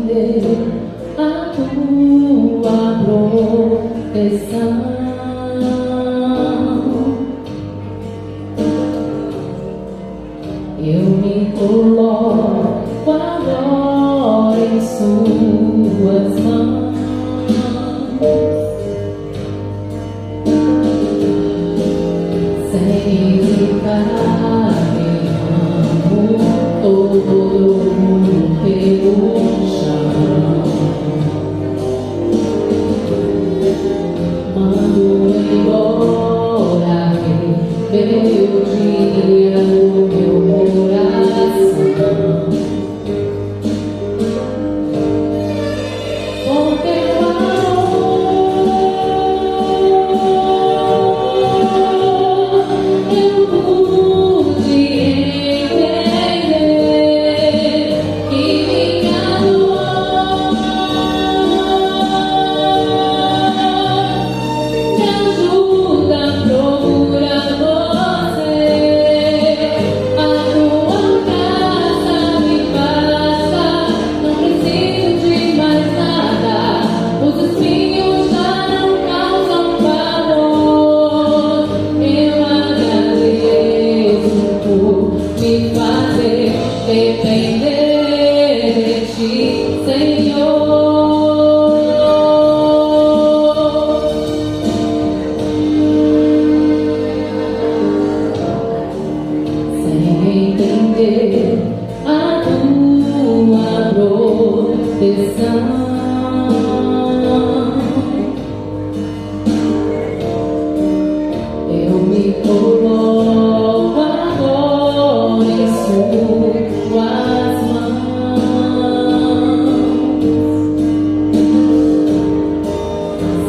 depender a tua proteção. Eu me coloco agora em suas mãos, sem ficar todo mundo pelo chão. Mando embora meu dia do meu coração, com teu amor eu pude entender que minha dor me ajuda a procurar você. A tua graça me basta, não preciso de mais nada. Os espinhos já não causam valor. Eu agradeço por me fazer depender de ti, Senhor. Sem entender a tua proteção, eu me coloco agora em suas mãos,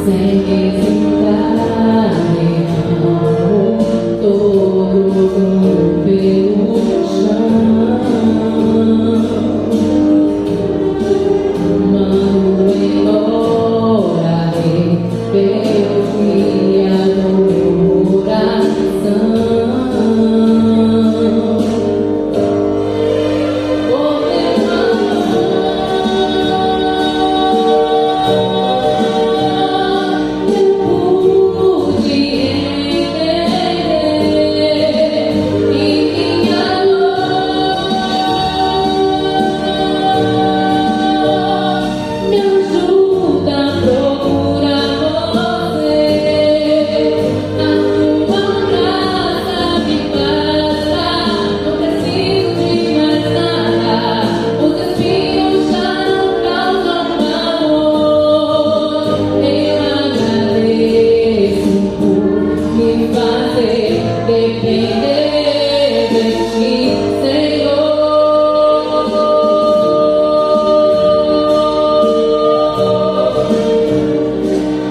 sem hesitar, derramo todo mundo pelo chão. Mando embora rebeldia do meu coração. Com teu amor eu pude entender que minha dor me ajuda a procurar você. A tua graça me basta, não preciso de mais nada. Os espinhos já não causam valor. Eu agradeço por me fazer depender de ti, Senhor.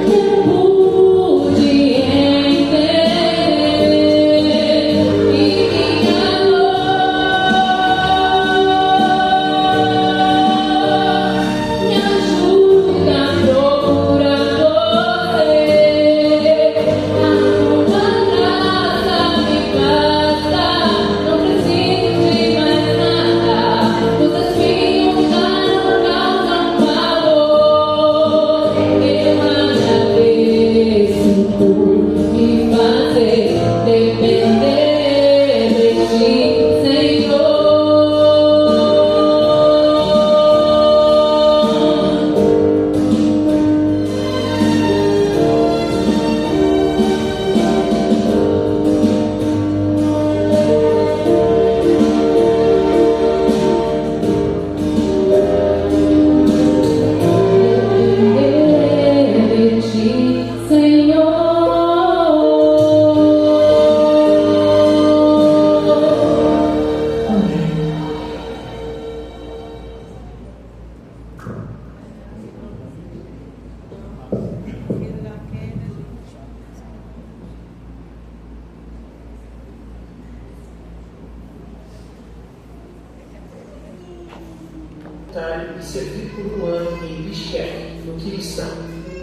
Eu pude entender que minha dor me ajuda a procurar você. A tua graça me basta, não preciso de mais nada. Os espinhos já não causam valor. Eu agradeço por me fazer depender de ti, Senhor. Depender de ti, Senhor. E servi por um ano em Bishkek, no Kirguistão.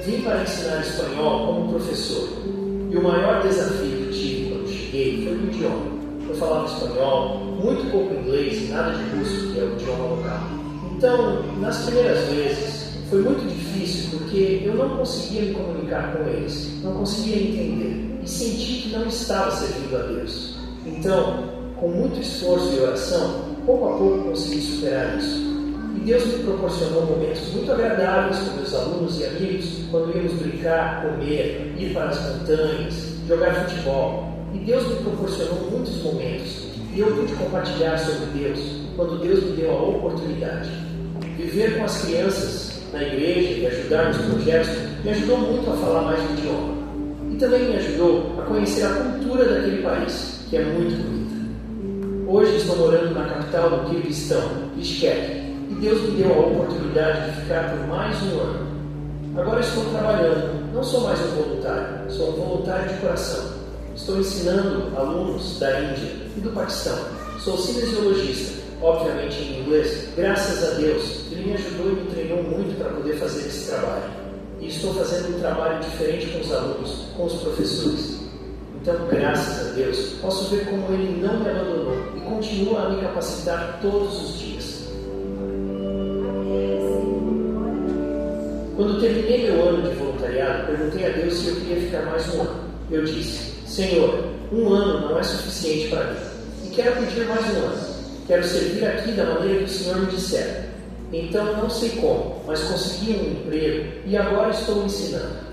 Vim para ensinar espanhol como professor. E o maior desafio que tive quando cheguei foi o idioma. Eu falava espanhol, muito pouco inglês e nada de russo, que é o idioma local. Então, nas primeiras vezes, foi muito difícil porque eu não conseguia me comunicar com eles, não conseguia entender e senti que não estava servindo a Deus. Então, com muito esforço e oração, pouco a pouco consegui superar isso. E Deus me proporcionou momentos muito agradáveis com meus alunos e amigos, quando íamos brincar, comer, ir para as montanhas, jogar futebol. E Deus me proporcionou muitos momentos, e eu pude compartilhar sobre Deus, quando Deus me deu a oportunidade. Viver com as crianças na igreja e ajudar nos projetos me ajudou muito a falar mais o idioma. E também me ajudou a conhecer a cultura daquele país, que é muito bonita. Hoje estou morando na capital do Quirguistão, Bishkek, e Deus me deu a oportunidade de ficar por mais um ano. Agora estou trabalhando, não sou mais um voluntário, sou um voluntário de coração. Estou ensinando alunos da Índia e do Paquistão. Sou cinesiologista, obviamente em inglês. Graças a Deus, Ele me ajudou e me treinou muito para poder fazer esse trabalho. E estou fazendo um trabalho diferente com os alunos, com os professores. Então, graças a Deus, posso ver como Ele não me abandonou e continua a me capacitar todos os dias. Quando terminei meu ano de voluntariado, perguntei a Deus se eu queria ficar mais um ano. Eu disse: Senhor, um ano não é suficiente para mim. E quero pedir mais um ano. Quero servir aqui da maneira que o Senhor me disser. Então, não sei como, mas consegui um emprego e agora estou ensinando.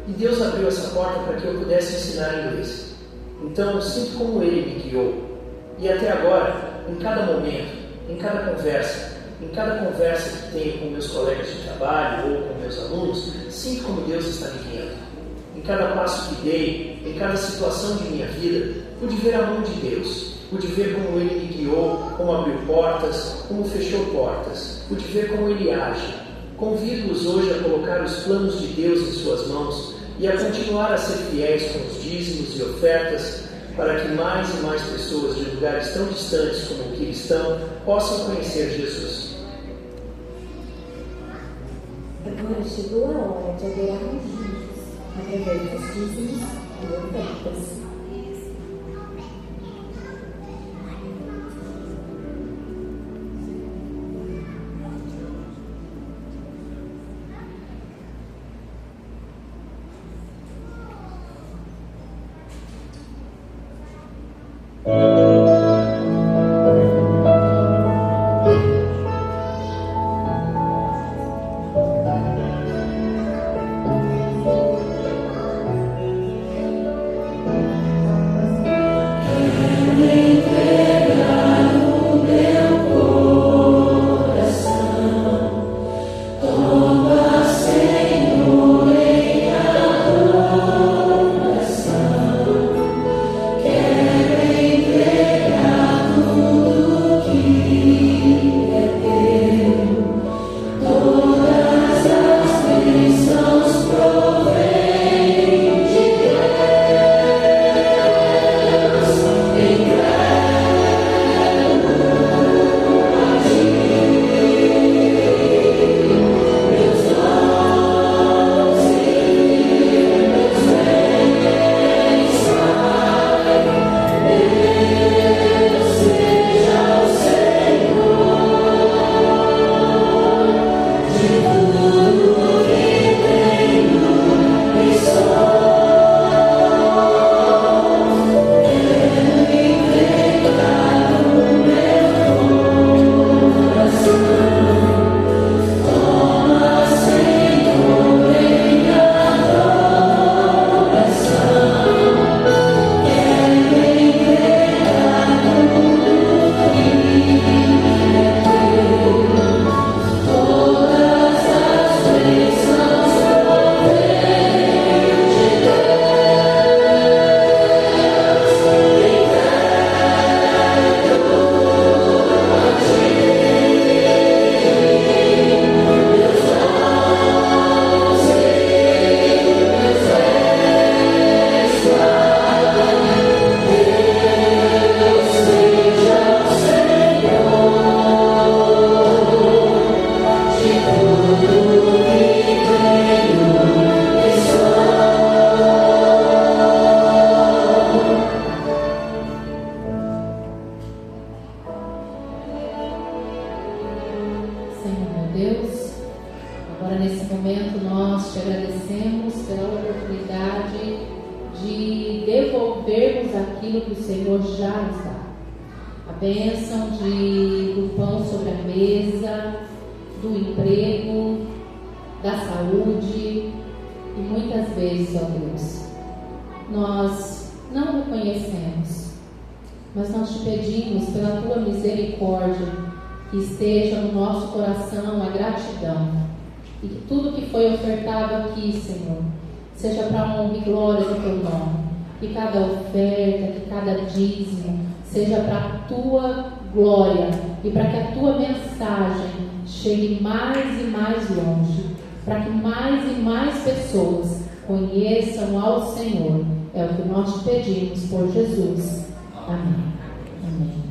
E Deus abriu essa porta para que eu pudesse ensinar inglês. Então, sinto como Ele me guiou. E até agora, em cada momento, em cada conversa que tenho com meus colegas de trabalho ou com meus alunos, sinto como Deus está me guiando. Em cada passo que dei, em cada situação de minha vida, pude ver a mão de Deus. Pude ver como Ele me guiou, como abriu portas, como fechou portas. Pude ver como Ele age. Convido-os hoje a colocar os planos de Deus em suas mãos e a continuar a ser fiéis com os dízimos e ofertas, para que mais e mais pessoas de lugares tão distantes como o Quirguistão possam conhecer Jesus. Agora chegou a hora de adorarmos juntos, através dos dízimos e ofertas. Agora, nesse momento, nós te agradecemos pela oportunidade de devolvermos aquilo que o Senhor já nos dá. A bênção do pão sobre a mesa, do emprego, da saúde, e muitas vezes, ó Deus, nós não reconhecemos, mas nós te pedimos pela tua misericórdia que esteja no nosso coração a gratidão, e que tudo que foi ofertado aqui, Senhor, seja para a honra e glória do teu nome, que cada oferta, que cada dízimo seja para a tua glória e para que a tua mensagem chegue mais e mais longe, para que mais e mais pessoas conheçam ao Senhor. É o que nós te pedimos por Jesus. Amém. Amém.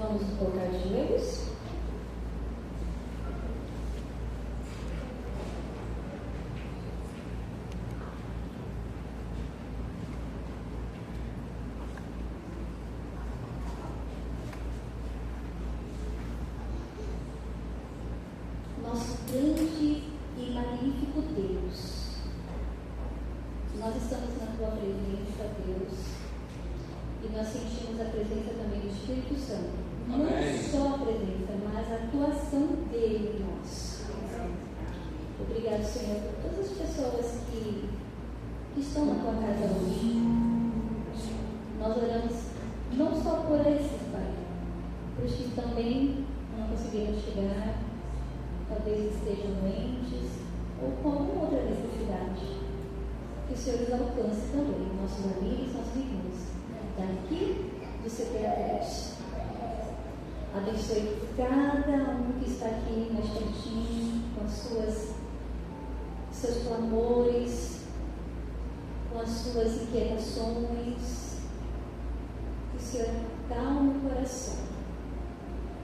Vamos nos colocar de joelhos. Nosso grande e magnífico Deus, nós estamos na tua presença, Deus, e nós sentimos a presença também do Espírito Santo. ação dele em nós. Obrigado, Senhor, por todas as pessoas que estão na tua casa hoje. Nós oramos não só por esses, Pai, por os que também não conseguiram chegar, talvez estejam doentes ou com alguma outra necessidade. Que o Senhor os alcance também, nossos amigos, nossos irmãos, daqui do CPA10. Abençoe cada um que está aqui mais pertinho, com seus clamores, com as suas inquietações. Que o Senhor acalme o coração.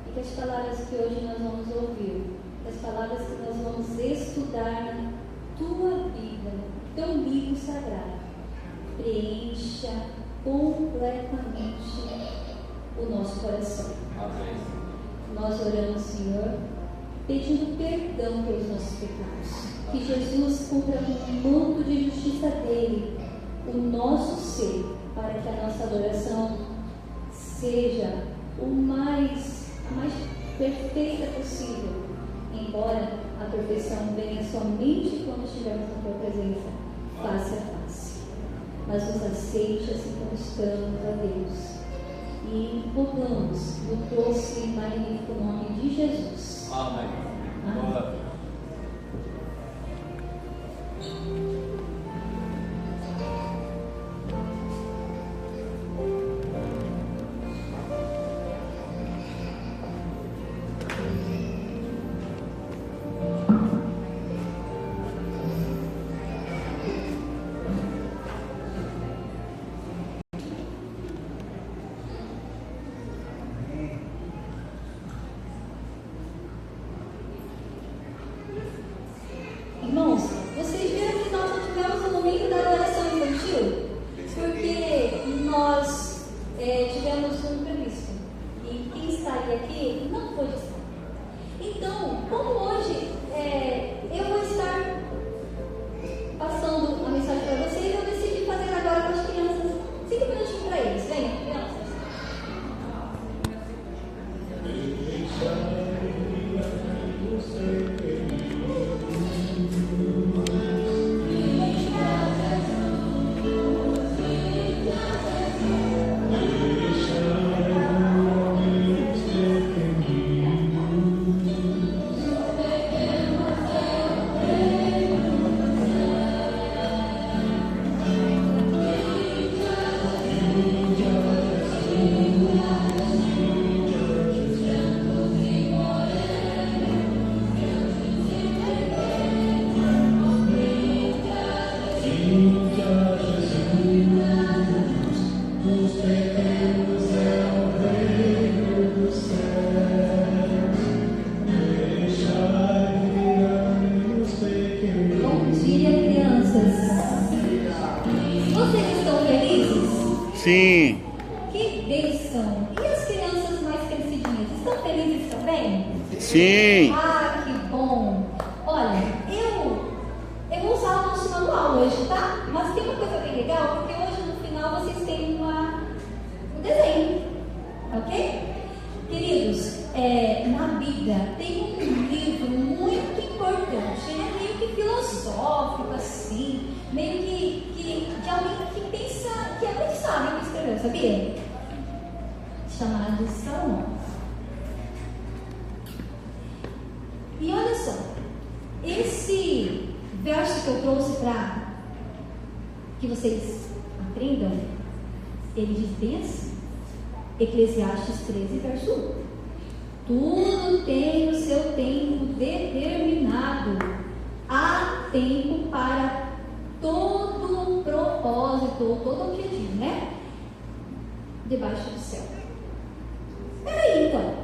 E que as palavras que hoje nós vamos ouvir, que as palavras que nós vamos estudar na tua Bíblia, no teu livro sagrado, preencha completamente o nosso coração. Amém. Nós oramos, Senhor, pedindo perdão pelos nossos pecados. Que Jesus cumpra com o manto de justiça dele o nosso ser, para que a nossa adoração seja a mais perfeita possível, embora a perfeição venha somente quando estivermos na tua presença, face a face. Mas nos aceite assim como estamos, a Deus. E rogamos no doce e magnífico nome de Jesus. Amém. Amém. Irmãos, vocês viram que nós não tivemos o domingo da adoração infantil? Porque nós tivemos um imprevisto. E quem estaria aqui não pôde estar. Então, como hoje eu vou estar passando a mensagem para vocês, eu decidi fazer agora com as crianças 5 minutinhos para eles. Venham, crianças. Sim. Que bênção! E as crianças mais crescidinhas, estão felizes também? Sim. Ah, que bom! Olha, eu vou usar o nosso manual hoje, tá? Mas tem uma coisa bem legal, porque hoje no final vocês têm um desenho, ok? Queridos, na Bíblia tem um livro muito importante, ele é meio que filosófico, assim, meio que de alguém que pensa, que é muito sábio que escreveu, sabia? Chamado Salomão. E olha só, esse verso que eu trouxe para que vocês aprendam, ele diz bem assim, Eclesiastes 13, verso 1. Tudo tem o seu tempo determinado. Há tempo para todo propósito, todo objetivo, né? Debaixo do céu. Peraí, então.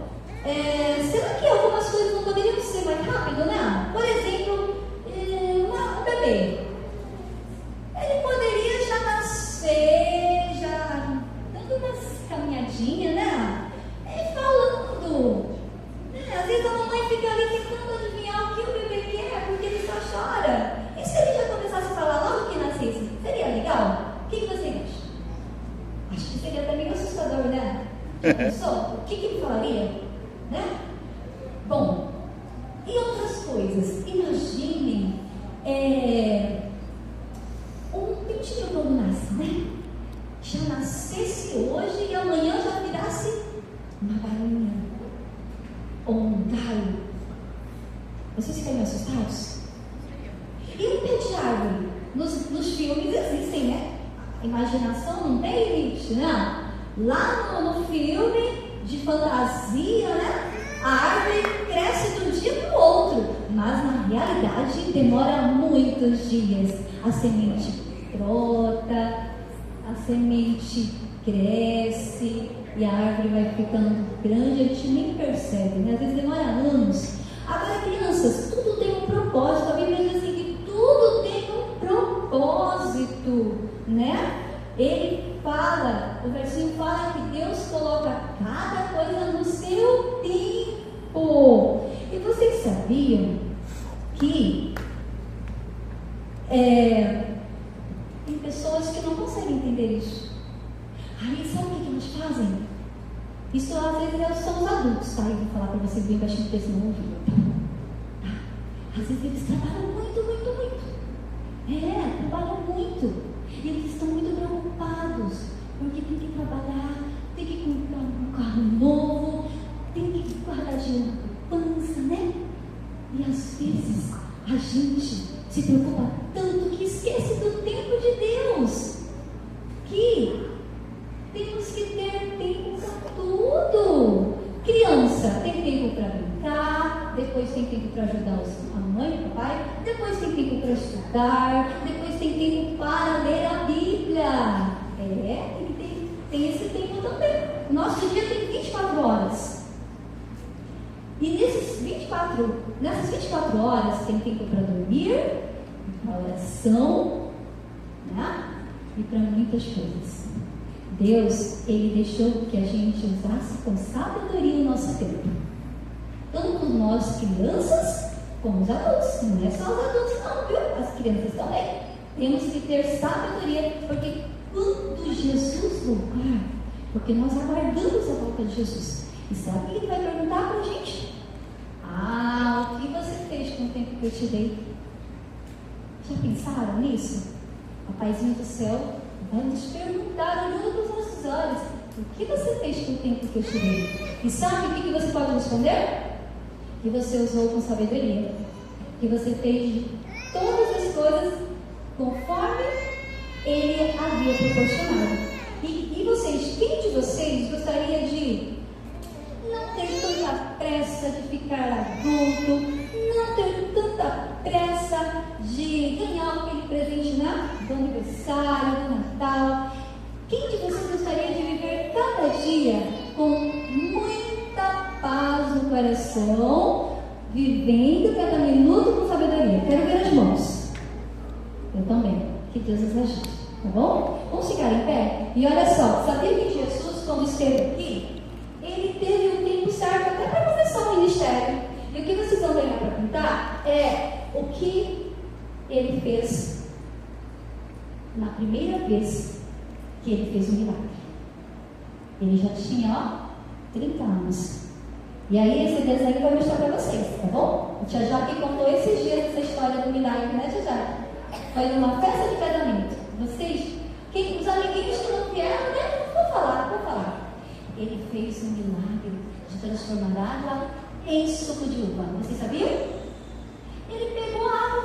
Será que algumas coisas não poderiam ser mais rápido, né? Por exemplo, um bebê. Ele poderia já nascer, já dando umas caminhadinhas, né? Falando. Às vezes a mamãe fica ali tentando adivinhar o que o bebê quer, porque ele só chora. E se ele já começasse a falar logo que nascesse? Seria legal? O que você acha? Acho que seria até meio assustador, né? Já pensou? O que ele falaria? Né? Bom, E outras coisas. Imaginem um pintinho quando nasce, né? Já nascesse hoje e amanhã já virasse uma galinha ou um galo. Vocês ficarem assustados? E um pé de árvore? Nos filmes existem, né? A imaginação não tem limite, não. Lá no filme de fantasia, né? A árvore cresce de um dia para o outro, mas na realidade demora muitos dias. A semente brota, a semente cresce e a árvore vai ficando grande, a gente nem percebe, né? Às vezes demora anos. Agora, crianças, tudo tem um propósito. A Bíblia diz assim que tudo tem um propósito, né? Ele fala, o versículo fala que Deus coloca cada coisa no seu tempo. E vocês sabiam que tem pessoas que não conseguem entender isso. Aí sabe o que elas fazem? Isso às vezes são os adultos, tá? Eu vou falar para vocês bem baixinho porque eles não ouviram, tá? Às vezes eles trabalham muito. Trabalham muito. E eles estão muito preocupados, porque tem que trabalhar, tem que comprar um carro novo, tem que guardar dinheiro na poupança, né? E às vezes a gente se preocupa tanto que esquece do tempo de Deus. Que temos que ter tempo para tudo. Criança tem tempo para brincar, depois tem tempo para ajudar a mãe e o papai, depois tem tempo para estudar, depois tem tempo para ler a Bíblia. Tem esse tempo também. O nosso dia tem 24 horas. E nessas 24 horas tem tempo para dormir, para oração, né? E para muitas coisas. Deus, Ele deixou que a gente usasse com sabedoria o nosso tempo. Tanto nós crianças, como os adultos. Não é só os adultos não, viu? As crianças também. Temos que ter sabedoria, porque quando Jesus voltar, porque nós aguardamos a volta de Jesus. E sabe o que Ele vai perguntar para a gente? O que você fez com o tempo que eu te dei? Já pensaram nisso? O Paizinho do céu vai nos perguntar, olhando para os nossos olhos, o que você fez com o tempo que eu te dei? E sabe o que você pode responder? Que você usou com sabedoria, que você fez todas as coisas conforme Ele havia proporcionado. E vocês, quem de vocês gostaria de não ter tanta pressa de ficar adulto, não ter tanta pressa de ganhar aquele presente do aniversário, do Natal? Quem de vocês gostaria de viver cada dia com muita paz no coração, vivendo cada minuto com sabedoria? Quero ver as mãos. Eu também. Que Deus nos ajude, tá bom? Vamos ficar em pé? E olha só, sabia que Jesus, quando esteve aqui, Ele teve um tempo certo até para começar o ministério. E o que vocês vão ganhar para contar é o que Ele fez na primeira vez que Ele fez um milagre. Ele já tinha, 30 anos. E aí esse desenho vai mostrar para vocês, tá bom? A tia Jaque contou esses dias essa história do milagre, né, tia Jaque? Foi numa festa de casamento. Vocês, os amiguinhos que não vieram, né? Vou falar. Ele fez um milagre de transformar água em suco de uva. Vocês sabiam? Ele pegou a água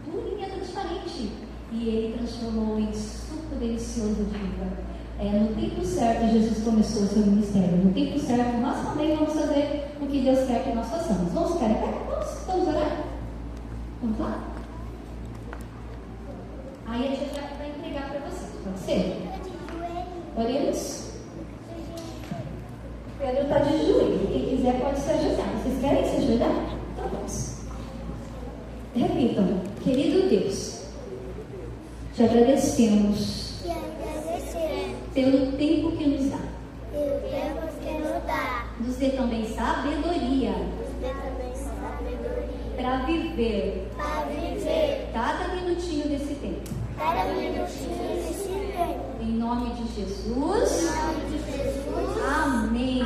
purinha transparente, e Ele transformou em suco delicioso de uva. No tempo certo, Jesus começou o seu ministério. No tempo certo, nós também vamos fazer o que Deus quer que nós façamos. Vamos ficar em pé? Vamos orar? Vamos lá? Aí a gente vai entregar para vocês. Pode ser? Oremos? Pedro está de joelho. Quem quiser pode se ajudar. Vocês querem se ajudar? Então vamos. Repitam. Querido Deus, te agradecemos pelo tempo que nos dá. Nos dê também sabedoria para viver cada minutinho desse tempo. Em nome de Jesus. Amém.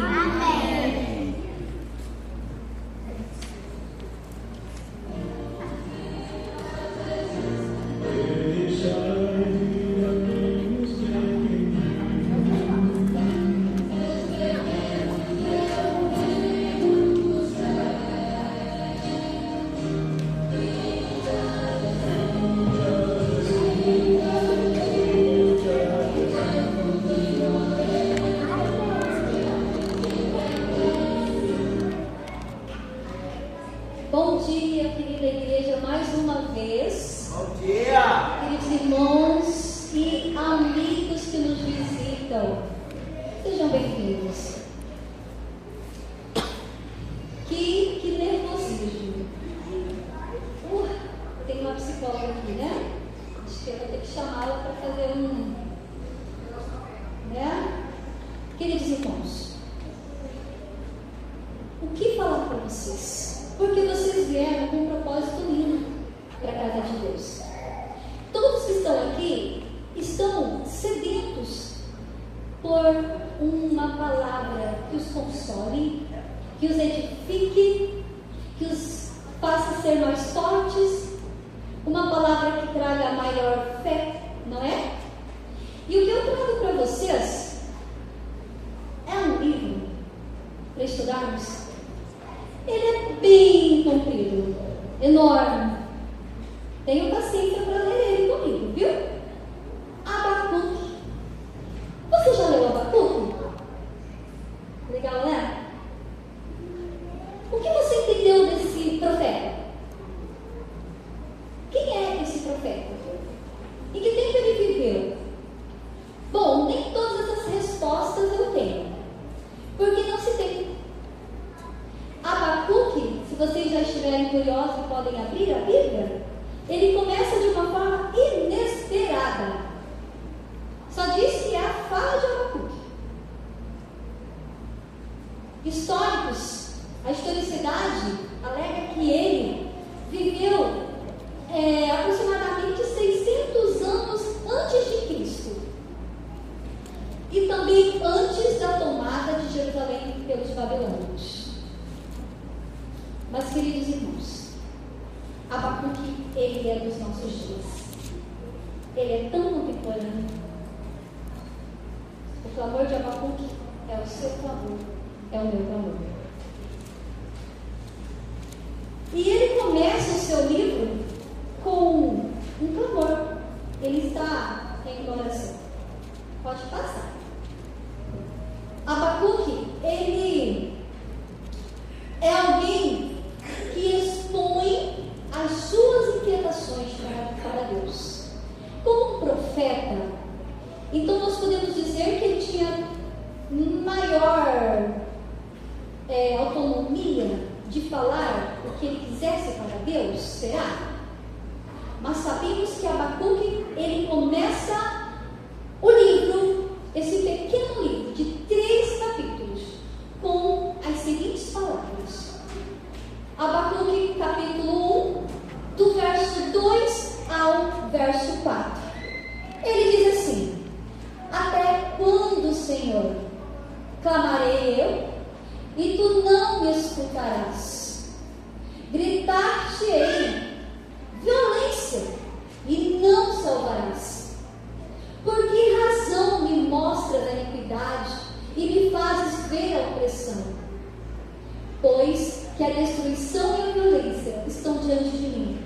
dia, querida igreja, mais uma vez. Bom dia! Queridos irmãos e amigos que nos visitam, sejam bem-vindos. Que nervosismo. Tem uma psicóloga aqui, né? Acho que eu vou ter que chamá-la para fazer né? Queridos irmãos, o que falar para vocês? Porque vocês vieram com um propósito lindo para a casa de Deus. Todos que estão aqui estão sedentos por uma palavra que os console, que os edifique, que os faça ser mais fortes, uma palavra que traga maior fé, não é? E o que eu trago para vocês é um livro para estudarmos. Ele é bem comprido, enorme. Tenham paciência para ler ele comigo, viu? Abacuque. Você já leu Abacuque? Legal, né? O que você entendeu desse profeta? Quem é esse profeta? Em que tempo ele viveu? Bom, nem todas essas respostas eu tenho, porque não se tem. Abacuque, se vocês já estiverem curiosos e podem abrir a Bíblia, ele começa de uma forma inesperada. Só diz que é a fala de Abacuque. Históricos, a historicidade alega que ele viveu aproximadamente 600 anos antes de Cristo. E também antes da tomada de Jerusalém pelos babilônios. Mas, queridos irmãos, Abacuque, ele é dos nossos dias. Ele é tão contemporâneo. O clamor de Abacuque é o seu clamor, é o meu clamor. E ele começa o seu livro com um clamor. Ele está em oração. Pode passar. Abacuque, ele é alguém que expõe as suas inquietações para Deus. Como um profeta, então nós podemos dizer que ele tinha maior autonomia de falar o que ele quisesse para Deus, será? Mas sabemos que Abacuque, ele começa o livro, esse pequeno livro de 3 capítulos, com as seguintes palavras. Abacuque, capítulo 1, do verso 2 ao verso 4. Ele diz assim: até quando, Senhor, clamarei eu, e tu não me escutarás? Gritar-te-ei violência, e não salvarás. Por que razão me mostras a iniquidade e me fazes ver a opressão? Pois que a destruição e a violência estão diante de mim,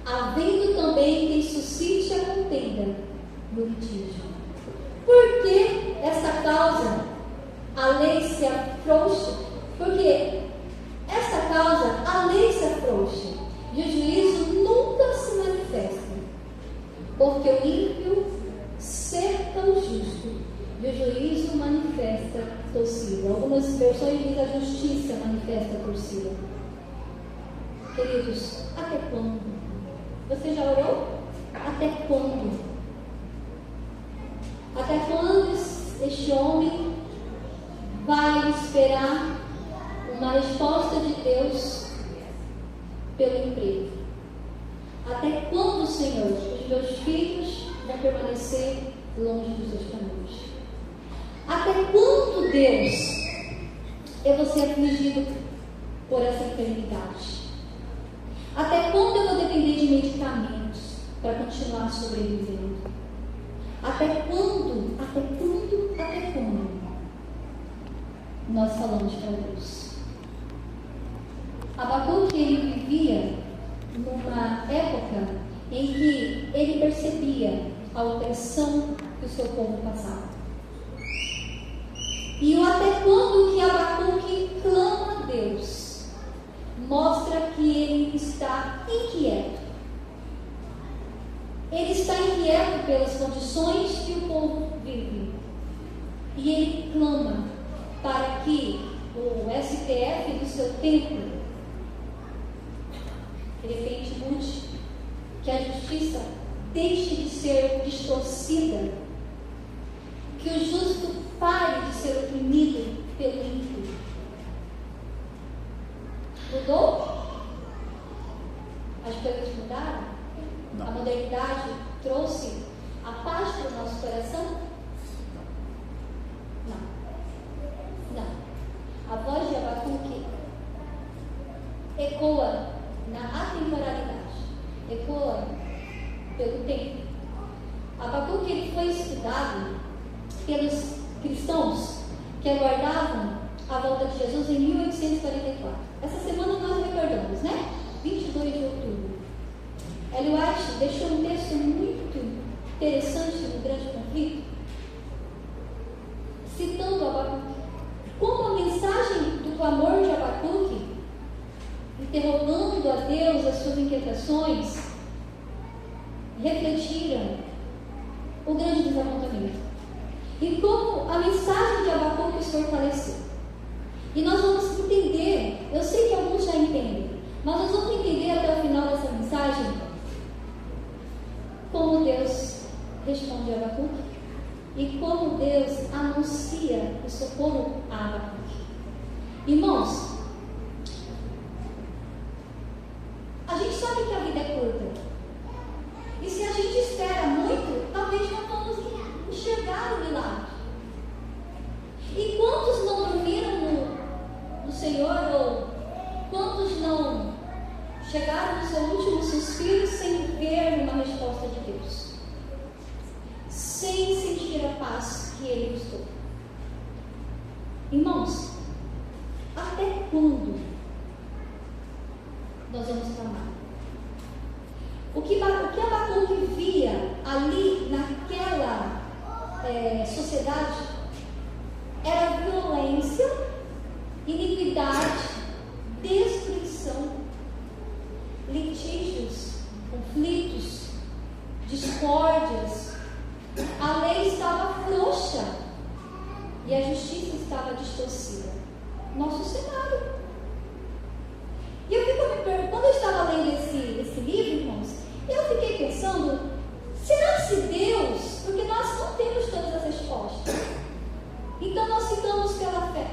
havendo também quem suscite a contenda no litígio. Por que esta causa a lei se afrouxa? Porque esta causa a lei se afrouxa e o juízo nunca se manifesta. Porque o ímpio cerca o justo e o juízo manifesta torcida. Algumas versões dizem a justiça manifesta torcida. Queridos, até quando? Você já orou? Até quando? Até quando este homem vai esperar uma resposta de Deus pelo emprego? Até quando, Senhor, os meus filhos vão permanecer longe dos seus caminhos? Até quando, Deus, eu vou ser afligido por essa enfermidade? Até quando eu vou depender de medicamentos para continuar sobrevivendo? Até quando? Até quando? Até quando? Nós falamos para Deus. Abacuque, ele vivia numa época em que ele percebia a opressão que o seu povo passava. E o até quando que Abacuque clama a Deus mostra que ele está inquieto. Ele está inquieto pelas condições que o povo vive. E ele clama para que o STF do seu tempo, de repente, mude, que a justiça deixe de ser distorcida, que o justo pare de ser oprimido pelo ímpio. Mudou? As coisas mudaram? Não. A modernidade trouxe a paz para o nosso coração? Não. A voz de Abacuque ecoa na atemporalidade, ecoa pelo tempo. Abacuque ele foi estudado pelos cristãos que aguardavam a volta de Jesus em 1844. Essa semana nós recordamos, né? 22 de outubro. Ellen White deixou um texto muito interessante no Grande Conflito, citando Abacuque, como a mensagem do clamor de Abacuque, interrogando a Deus as suas inquietações, refletiram o grande desapontamento. E como a mensagem de Abacuque os fortaleceu. E nós vamos entender, eu sei que alguns já entendem, mas nós vamos entender até o final dessa mensagem como Deus responde a Abacuque e como Deus anuncia o socorro a Abacuque. Irmãos, a gente sabe que a vida é curta. E se a gente espera muito, talvez não vamos enxergar o milagre. E quantos não dormiram no Senhor, ou quantos não chegaram no seu último suspiro sem ver uma resposta de Deus, sem sentir a paz que Ele nos deu? Irmãos, até quando nós vamos clamar? O que Abacuque via ali naquela sociedade era violência, iniquidade, destruição, litígios, conflitos, discórdias. A lei estava frouxa e a justiça estava distorcida. Nosso cenário. E eu fico me perguntando, quando eu estava lendo esse livro, irmãos, eu fiquei pensando, será se Deus, porque nós não temos todas as respostas, então nós ficamos pela fé,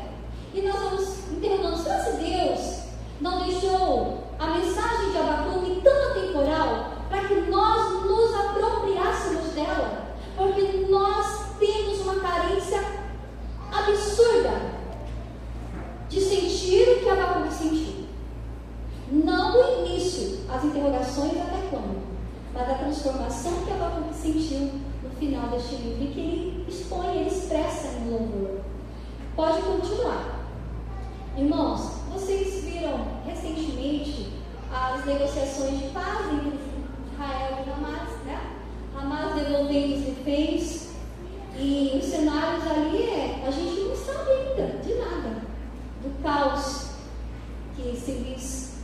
e nós vamos interrogando, será se Deus não deixou a mensagem de Abacuque tão atemporal para que nós nos apropriássemos dela? Porque nós temos uma carência absurda de sentir o que Abacuque sentiu. Não no início, as interrogações até quando, mas a transformação que Abacuque sentiu no final deste livro, e que ele expõe, ele expressa em louvor. Pode continuar. Irmãos, vocês viram recentemente as negociações de paz entre Israel e Hamas, né? Hamas devolvendo os reféns, e os cenários ali a gente não sabe ainda de nada, do caos que civis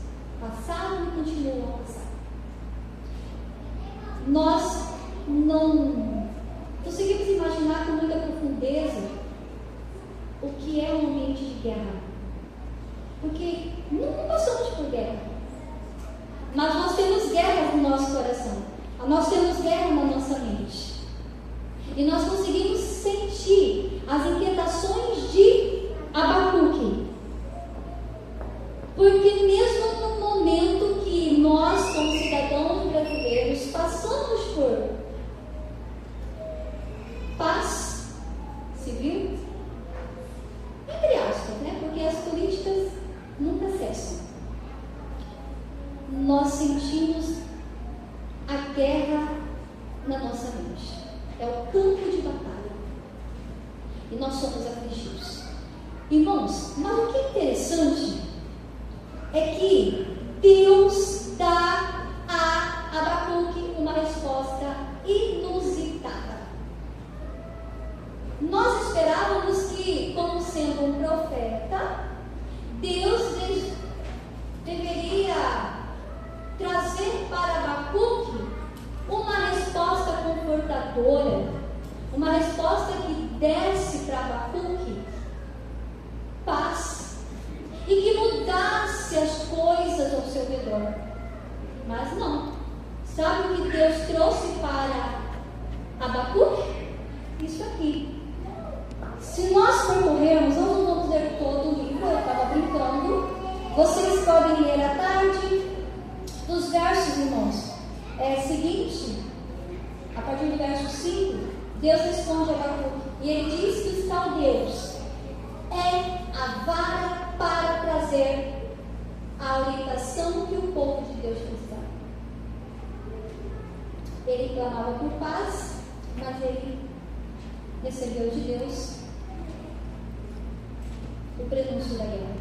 passaram e continuam a passar. Nós não conseguimos imaginar com muita profundeza o que é um ambiente de guerra, porque não passamos por guerra, mas nós temos guerra no nosso coração, nós temos guerra na nossa mente, e nós conseguimos sentir as inquietações de Abacuque, porque mesmo no momento que nós, como cidadãos brasileiros, passamos por paz civil, entre aspas, né? Porque as políticas nunca cessam, nós sentimos a guerra na nossa mente. É o campo de batalha. E nós somos afligidos. Irmãos, mas o que é interessante é que Deus dá a Abacuque uma resposta inusitada. Nós esperávamos que, como sendo um profeta, Deus deveria confortadora, uma resposta que desse para Abacuque paz e que mudasse as coisas ao seu redor. Mas não. Sabe o que Deus trouxe para Abacuque? Isso aqui. Se nós percorrermos, nós não vamos ler todo o livro, eu estava brincando. Vocês podem ler à tarde dos versos, irmãos. É o seguinte, a partir do verso 5, Deus responde a Abacuque. E ele diz que os caldeus é a vara para trazer a orientação que o povo de Deus precisava. Ele clamava por paz, mas ele recebeu de Deus o prenúncio da guerra.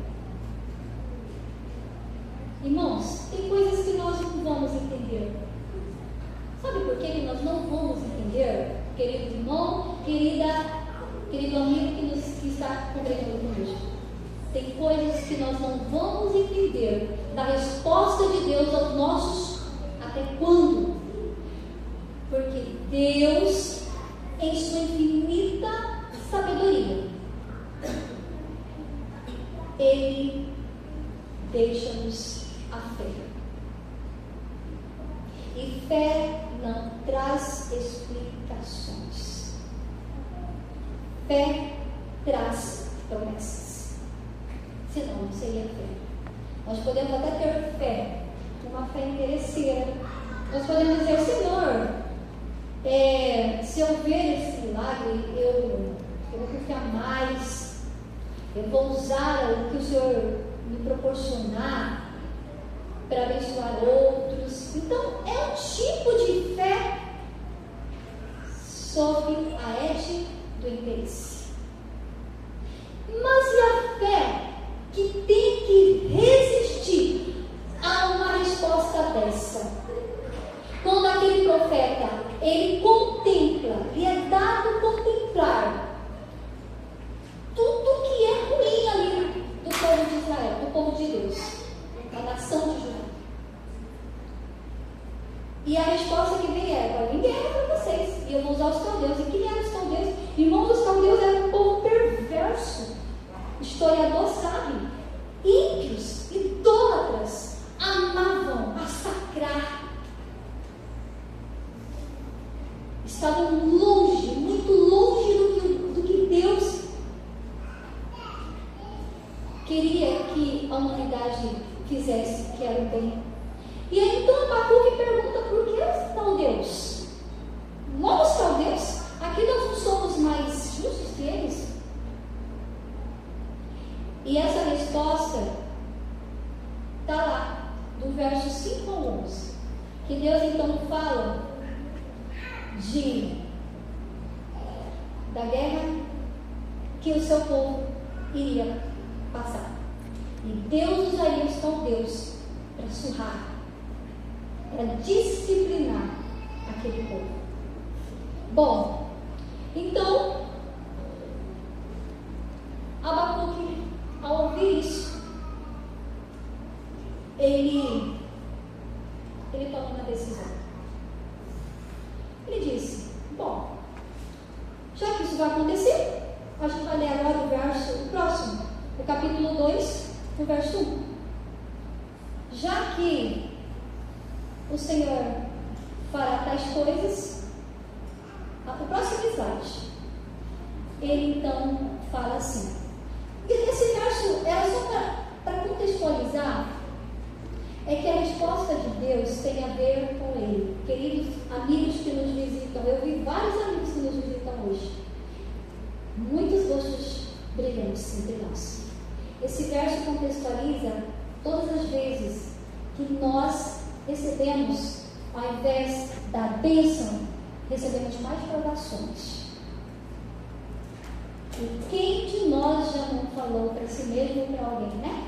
Irmãos, tem coisas que nós não vamos entender. Sabe por que nós não vamos entender, querido irmão, querido amigo que está congregando conosco? Tem coisas que nós não vamos entender da resposta de Deus aos nossos até quando? Porque Deus, em sua infinita sabedoria, Ele deixa-nos a fé. E fé não traz explicações. Fé traz promessas. Senão não seria fé. Nós podemos até ter fé, uma fé interesseira. Nós podemos dizer, Senhor, se eu ver esse milagre, eu vou confiar mais. Eu vou usar o que o Senhor me proporcionar para abençoar outros. Então, é um tipo de fé sob a égide do interesse. Mas e a fé que tem que resistir a uma resposta dessa? Quando aquele profeta, ele contempla, lhe é dado contemplar tudo que é ruim ali do povo de Israel, do povo de Deus, da nação de Judá. E a resposta que vem é: vai vir guerra para vocês, e eu vou usar os caldeus. E quem eram os caldeus? Irmãos, os caldeus eram um povo perverso. O historiador sabe. Ímpios, idólatras, amavam massacrar. Estavam longe, muito longe do que Deus queria que a humanidade fizesse, que era o bem. E aí então Abacuque pergunta: por que os caldeus? Nós, os caldeus, aqui nós não somos mais justos que eles? E essa resposta está lá, do verso 5 ao 11, que Deus então fala da guerra que o seu povo iria passar. E Deus usaria os caldeus para surrar, para disciplinar aquele povo. Bom, então Abacuque, ao ouvir isso, ele toma uma decisão. Ele disse: bom, já que isso vai acontecer, a gente vai ler agora o próximo, o capítulo 2, o verso 1. Já que o Senhor fará tais coisas, o próximo slide, ele então fala assim. Esse verso era só para contextualizar, é que a resposta de Deus tem a ver com Ele. Queridos amigos que nos visitam, eu vi vários amigos que nos visitam hoje, muitos rostos brilhantes entre nós. Esse verso contextualiza todas as vezes que nós recebemos, ao invés da bênção, recebemos mais provações. E quem de nós já não falou para si mesmo ou para alguém, né?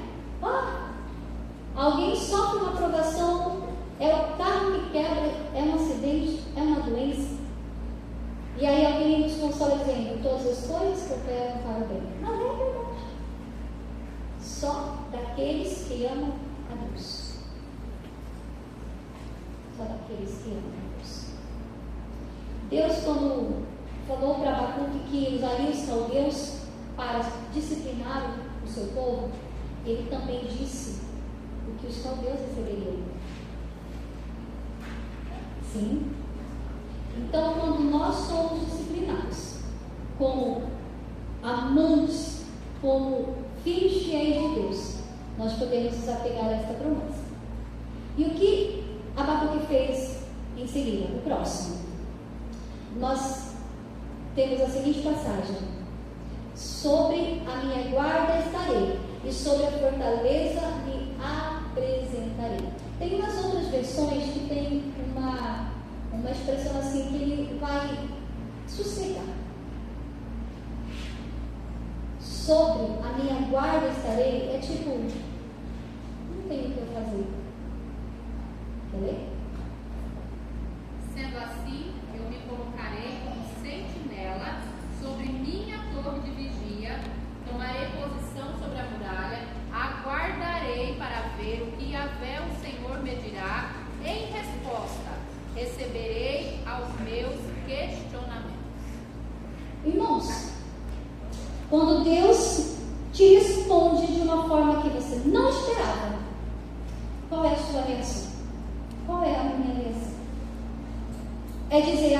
Alguém sofre uma provação, é o carro que quebra, é um acidente, é uma doença. E aí alguém nos consola dizendo: todas as coisas que eu quero para o bem. Não é verdade. Só daqueles que amam a Deus. Só daqueles que amam a Deus. Deus, quando falou para Abacuque que usaria os caldeus para disciplinar o seu povo, ele também disse o que os caldeus receberiam. Sim. Então, quando nós somos disciplinados, como amantes, como filhos fiéis de Deus, nós podemos nos apegar a esta promessa. E o que Abacuque fez em seguida? O próximo. Nós temos a seguinte passagem: sobre a minha guarda estarei, e sobre a fortaleza me apresentarei. Tem umas outras versões que tem uma expressão assim, que ele vai sossegar. Sobre a minha guarda estarei, é tipo, não tenho o que eu fazer. Quer ler? Sendo assim, eu me colocarei como sentinela sobre minha torre de vigia, tomarei posição sobre a muralha, aguardarei para ver o que Yahvé, o Senhor, me dirá. Em resposta, receberei aos meus questionamentos. Irmãos, quando Deus te responde de uma forma que você não esperava, qual é a sua reação? Qual é a minha reação? É dizer,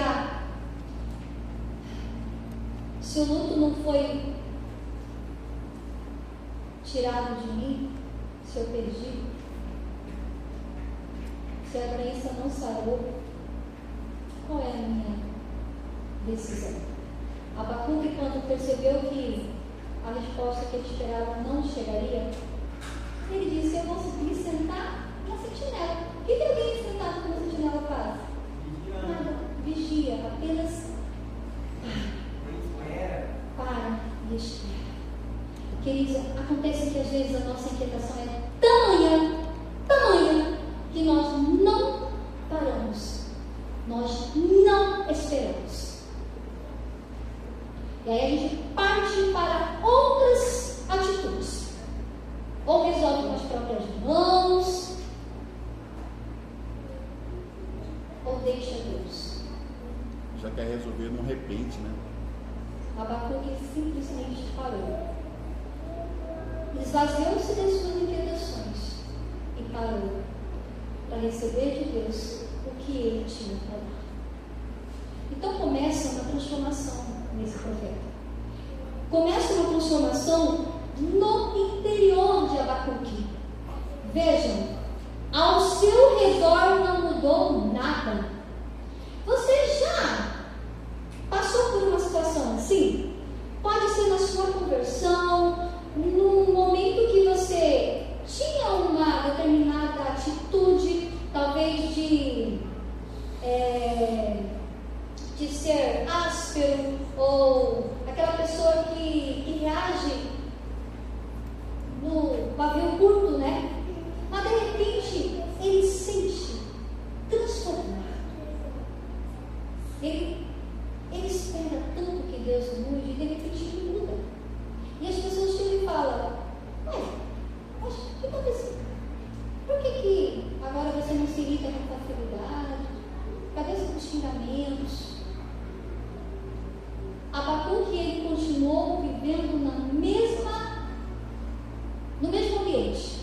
se o luto não foi tirado de mim, se eu perdi, se a doença não sarou, qual é a minha decisão? Abacuque, quando percebeu que a resposta que ele esperava não chegaria, ele disse, eu vou me sentar na sentinela. O que alguém sentado na sentinela faz? Nada, vigia, apenas para e espera. Queridos, acontece que às vezes a nossa inquietação é tamanha, que nós não paramos, nós não esperamos. E aí a gente parte para outras atitudes. Ou resolve com as próprias mãos, ou deixa Deus. Já quer resolver de repente, né? Abacuque simplesmente parou. Esvaziou-se das suas inquietações e parou para receber de Deus o que ele tinha para dar. Então começa uma transformação nesse profeta. Começa uma transformação no interior de Abacuque. Vejam, ao seu redor não mudou nada. Você já passou por uma situação assim? Pode ser na sua conversão, num momento que você tinha uma determinada atitude, talvez de ser áspero, ou aquela pessoa que reage no pavio curto, né? Mas de repente ele se sente transformado. Ele espera tanto que Deus mude e de repente ele muda. E as pessoas chegam e falam, mas o que aconteceu? Por que agora você não se irrita com facilidade? Cadê os xingamentos? Abacuque, ele continuou vivendo no mesmo ambiente.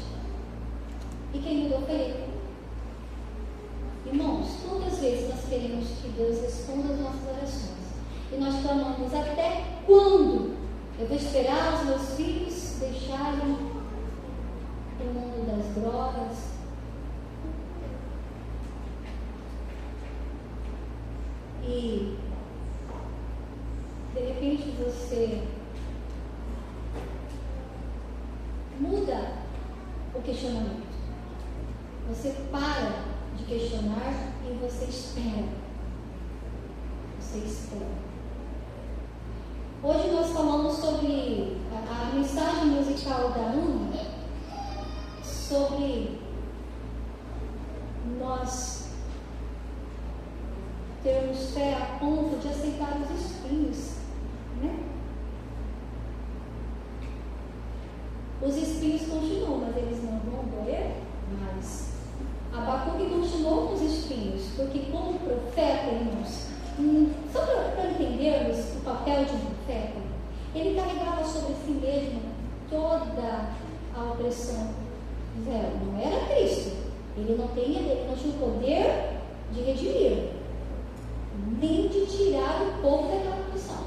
E quem mudou foi ele. Irmãos, quantas vezes nós queremos que Deus responda as nossas orações? E nós clamamos, até quando eu vou esperar os meus filhos deixarem o mundo das drogas? E de repente você muda o questionamento. Você para de questionar e você espera. Você espera. Hoje nós falamos sobre a mensagem musical da Ana, sobre nós termos fé a ponto de aceitar os espinhos, né? Os espinhos continuam, mas eles não vão doer mais. Abacuque continuou com os espinhos, porque como profeta, irmãos, Só para entendermos o papel de um profeta, ele carregava sobre si mesmo toda a opressão de Israel. Não era Cristo. Ele não tinha o poder de redimir, nem de tirar o povo daquela condição.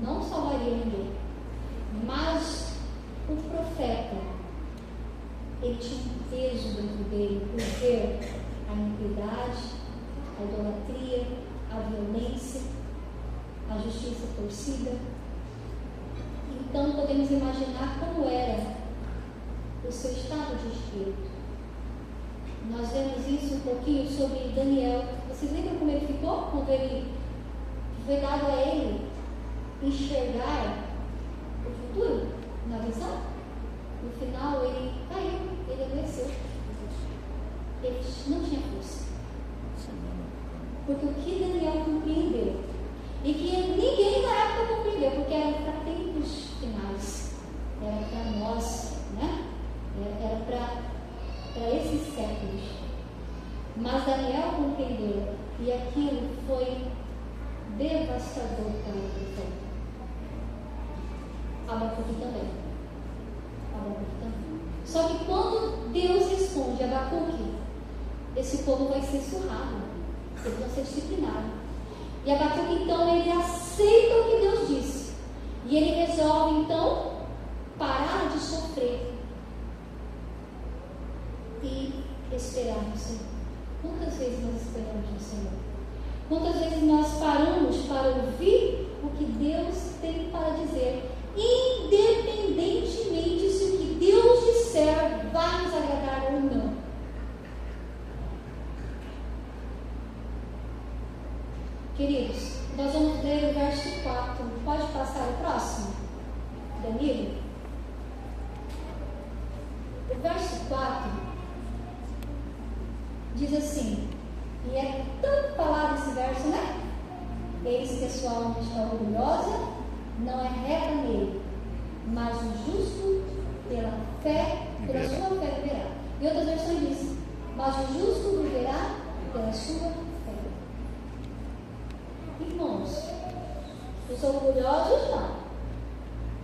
Não salvaria ninguém. Mas o profeta, ele tinha um peso dentro dele por ver a iniquidade, a idolatria, a violência, a justiça torcida. Então podemos imaginar como era o seu estado de espírito. Nós vemos isso um pouquinho sobre Daniel. Vocês lembram como ele ficou? Quando ele foi dado a ele enxergar o futuro na visão? No final ele caiu, ele adoeceu. Ele não tinha força. Porque o que Daniel compreendeu, e que ninguém na época compreendeu, porque era para tempos finais, era para nós, né? Era para esses séculos. Mas Daniel compreendeu, e aquilo foi devastador para o profeta. Abacuque também. Só que quando Deus responde a Abacuque, esse povo vai ser surrado, eles vão ser disciplinados. E Abacuque então ele aceita o que Deus disse, e ele resolve então parar de sofrer e esperar no Senhor. Quantas vezes nós esperamos no Senhor? Quantas vezes nós paramos para ouvir o que Deus tem para dizer, independentemente se o que Deus disser vai nos agradar ou não? Queridos, nós vamos ler o verso 4. Pode passar o próximo, Danilo? O verso 4 diz assim, e é tanto falado esse verso, né? Eis que a sua alma está orgulhosa, não é reta nele, mas o justo pela sua fé viverá. E outras versões dizem, mas o justo viverá pela sua fé. Irmãos, os orgulhosos não,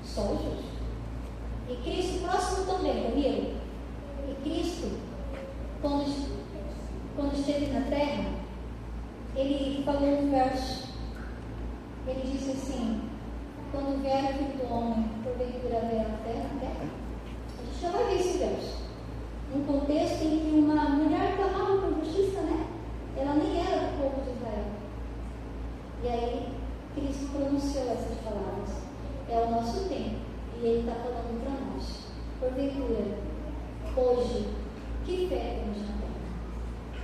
só os justos. E Cristo, próximo também, Danilo. E Cristo, quando esteve na terra, ele falou um verso. Ele disse assim, quando vier o Filho do Homem, porventura haverá fé na terra? A gente já vai ver esse verso. Um contexto em que uma mulher clamava por justiça, né? Ela nem era do povo de Israel. E aí, Cristo pronunciou essas palavras. É o nosso tempo. E Ele está falando para nós. Porventura, hoje, que fé temos na terra?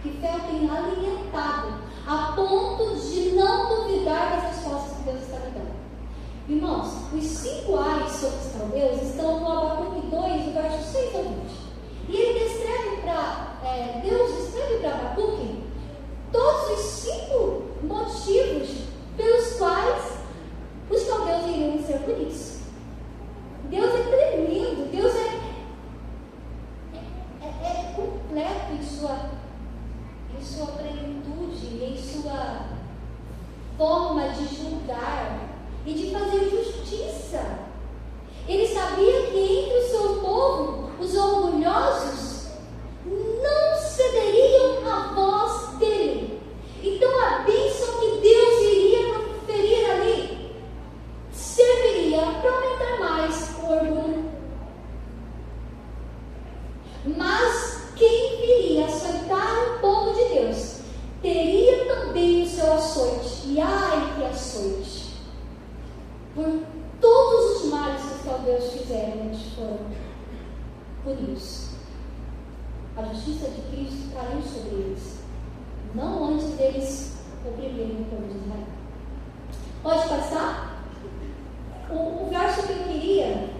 Que fé eu tenho alimentado a ponto de não duvidar das respostas que Deus está me dando? Irmãos, os 5 ais sobre os caldeus estão no Abacuque 2, verso 6 a 20. E ele descreve Deus descreve para Abacuque todos os 5 motivos pelos quais os caldeus iriam ser punidos. Deus é tremendo, Deus é completo em sua plenitude, em sua forma de julgar e de fazer justiça. Ele sabia que entre o seu povo, os orgulhosos não cederiam à voz dele. Então a bênção que Deus iria proferir ali serviria para aumentar mais o orgulho. Mas quem viria açoitar o povo de Deus teria também o seu açoite. E ai que açoite! Por todos os males que os caldeus fizeram, eles foram punidos. A justiça de Cristo caiu sobre eles, não antes deles oprimirem o povo de Israel. Pode passar? O verso que eu queria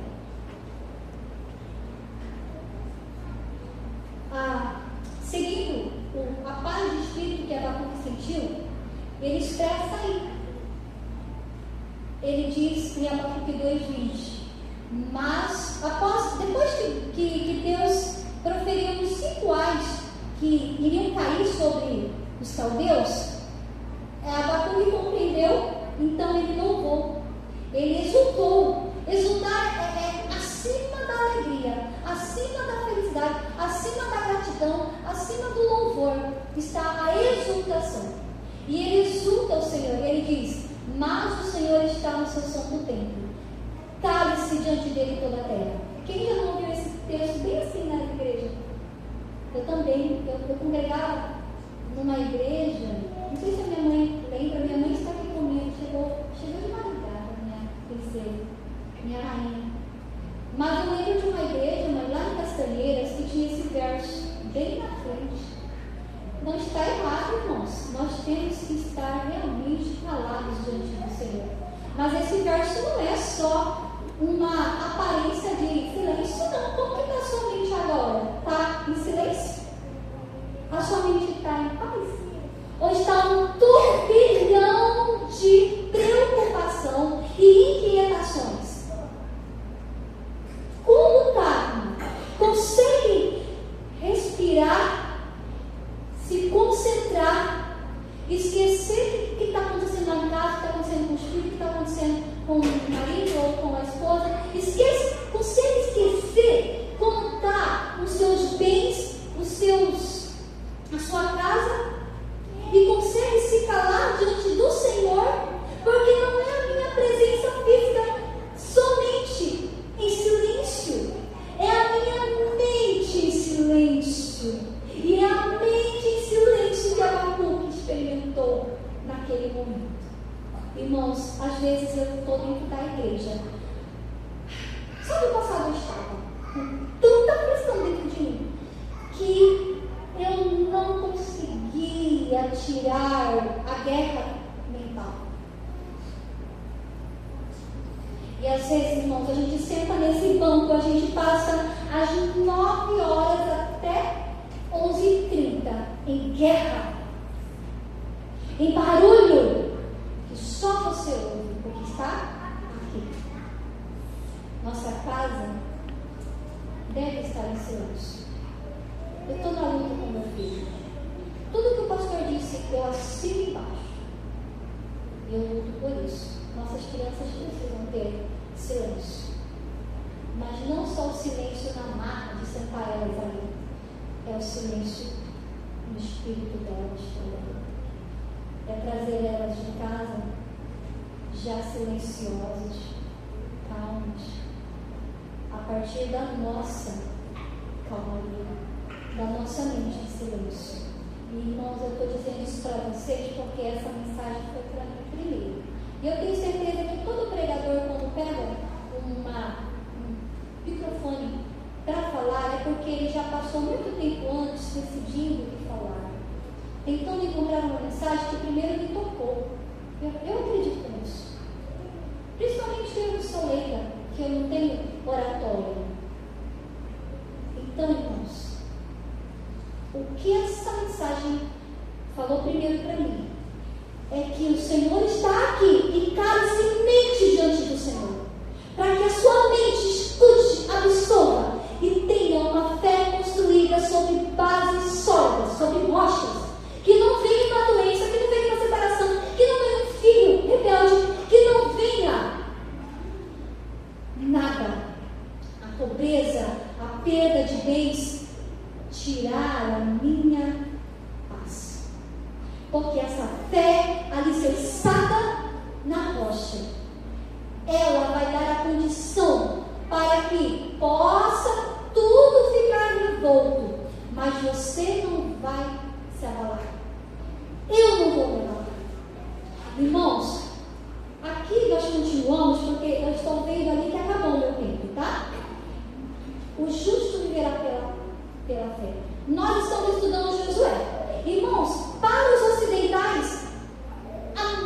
seguindo a paz de espírito que Abacuque sentiu, ele expressa aí. Ele diz em Abacuque 2:20, mas depois que Deus proferiu os 5 ais que iriam cair sobre os caldeus, Abacuque compreendeu resolveu, então ele louvou, ele exultou. Exultar é acima da alegria, acima da felicidade, acima da gratidão, acima do louvor, está a exultação. E ele exulta o Senhor, ele diz: mas o Senhor está no seu santo templo, cale-se diante dele toda a terra. Quem já não ouviu esse texto bem assim na igreja? Eu também, eu congregava numa igreja, não sei se a minha mãe lembra, minha mãe está aqui comigo, chegou de madrugada, minha princesa, minha rainha. Mas eu lembro de uma igreja, lá em Castanheiras, que tinha esse verso bem na frente. Não está errado, irmãos, nós temos que estar realmente calados diante do Senhor. Mas esse verso não é só uma aparência de silêncio, não. Como que está a sua mente agora? Está em silêncio? A sua mente está em paz? Ou está um turbilhão de preocupação e inquietações? Como está? Consegue respirar, se concentrar, esquecer o que está acontecendo lá em casa, o que está acontecendo com os filhos, o que está acontecendo com o marido ou com a esposa? Consegue esquecer como está os seus bens, a sua casa, e consegue se calar diante do Senhor, porque não é a minha presença física somente em silêncio, é a minha mente em silêncio, e é a mente em silêncio que Abacuque experimentou naquele momento. Irmãos, às vezes eu estou dentro da igreja, sabe o passado eu estava com tanta pressão dentro de mim que eu não conseguia tirar a guerra mental. E às vezes, irmãos, a gente senta nesse banco, a gente passa às 9 horas até 11h30 em guerra, em barulho que só você ouve, porque está aqui. Nossa casa deve estar em silêncio. Eu estou na luta com meu filho. Tudo que o pastor disse, eu assino embaixo. Eu luto por isso. Nossas crianças precisam ter silêncio. Mas não só o silêncio na marca de sentar elas ali. É o silêncio no espírito delas também. É trazer elas de casa já silenciosas, calmas, a partir da nossa calmaria, da nossa mente em silêncio. E, irmãos, eu estou dizendo isso para vocês porque essa mensagem foi para mim primeiro. E eu tenho certeza que todo pregador, quando pega um microfone para falar, é porque ele já passou muito tempo antes decidindo o que falar, tentando encontrar uma mensagem que primeiro me tocou. Eu acredito nisso. Principalmente eu que sou leiga, que eu não tenho oratória. Então, irmãos, o que essa mensagem falou primeiro para mim é que o Senhor está aqui e cale-se mente diante do Senhor, para que a sua mente escute, absorva e tenha uma fé construída sobre bases sólidas, sobre rochas, que não venha uma doença, que não venha uma separação, que não venha um filho rebelde, que não venha nada, a pobreza, a perda de bens, tirar a minha paz. Porque essa fé alicerçada na rocha, ela vai dar a condição para que possa tudo ficar revolto, mas você não vai se abalar. Eu não vou me abalar. Irmãos, aqui nós continuamos porque eu estou vendo ali que acabou o meu tempo, tá? O justo viverá pela fé. Nós estamos estudando Josué. Irmãos, para os ocidentais,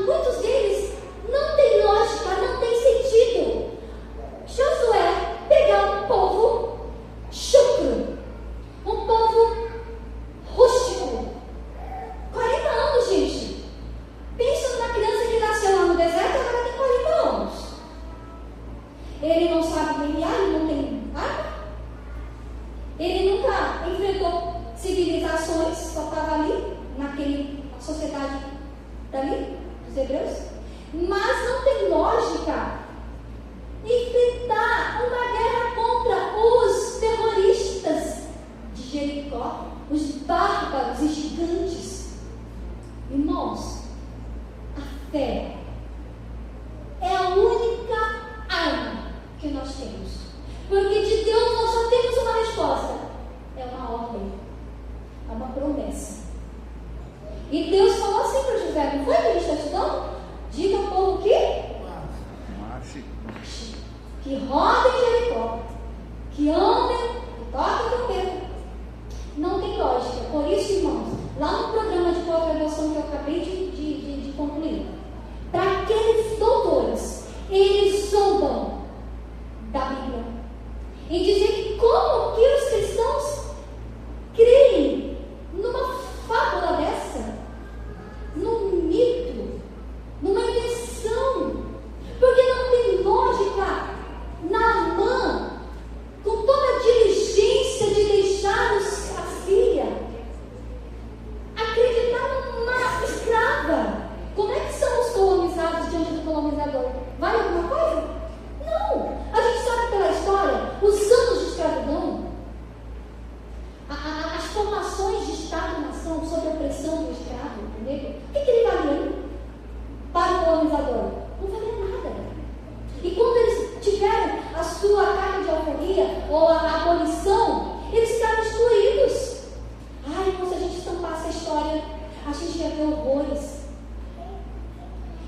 muitos deles não tem lógica, não tem sentido. Josué pegar um povo chucro, um povo rústico, 40 anos, gente. Pensa numa criança que nasceu lá no deserto e agora tem 40 anos. Ele não sabe guerrear, ele não tem arma. Ele nunca enfrentou civilizações, só estava ali, naquela sociedade dali, dos hebreus. Mas não tem lógica enfrentar uma guerra contra os terroristas de Jericó, os bárbaros e gigantes. Irmãos, a fé é a única arma que nós temos. Porque de Deus nós só temos uma resposta. É uma ordem. É uma promessa. E Deus falou assim para José, não foi que a gente está estudando? Diga ao povo que marche, que rodem Jericó, que andem, que toquem o trombeta. Não tem lógica. Por isso, irmãos, lá no programa de pós-graduação que eu acabei de concluir, para aqueles doutores, eles zombam da Bíblia em dizer que como que os cristãos creem numa fábula dessa, num mito, numa invenção, porque não tem lógica. Naamã, com toda a diligência de deixar a filha, acreditar numa escrava. Como é que são os colonizados diante do colonizador? Vale alguma coisa? Não. A gente sabe pela história, os anos de escravidão, as formações de Estado e nação sob a opressão do escravo, do negro, o que ele valia para o colonizador? Não valia nada. E quando eles tiveram a sua carga de alforria ou a abolição, eles ficaram excluídos. Ai, se a gente estampasse a história, a gente ia ver horrores.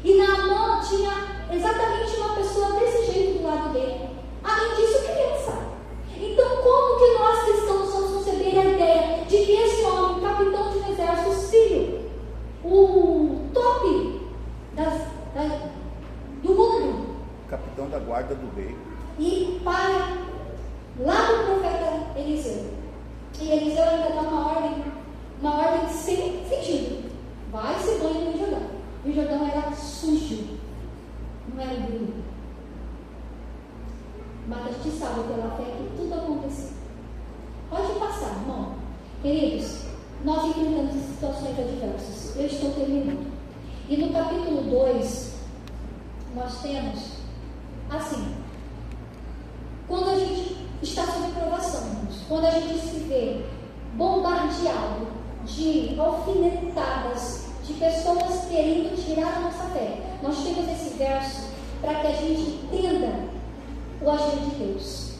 E Naamã tinha exatamente uma pessoa desse jeito do lado dele. Além disso, criança. Então, como que nós cristãos vamos conceber a ideia de que esse homem, capitão de um exército sírio, o top do mundo, capitão da guarda do rei, e para lá do profeta Eliseu, e Eliseu ainda dá uma ordem sem sentido: vai se banho no Jordão. E o Jordão era sujo, não era bonito. Mas a gente sabe pela fé que tudo aconteceu. Pode passar, irmão. Queridos, nós enfrentamos situações adversas. Eu estou terminando. E no capítulo 2, nós temos assim: quando a gente está sob provação, quando a gente se vê bombardeado de alfinetadas, de pessoas querendo tirar a nossa fé, nós temos esse verso para que a gente entenda o agir de Deus,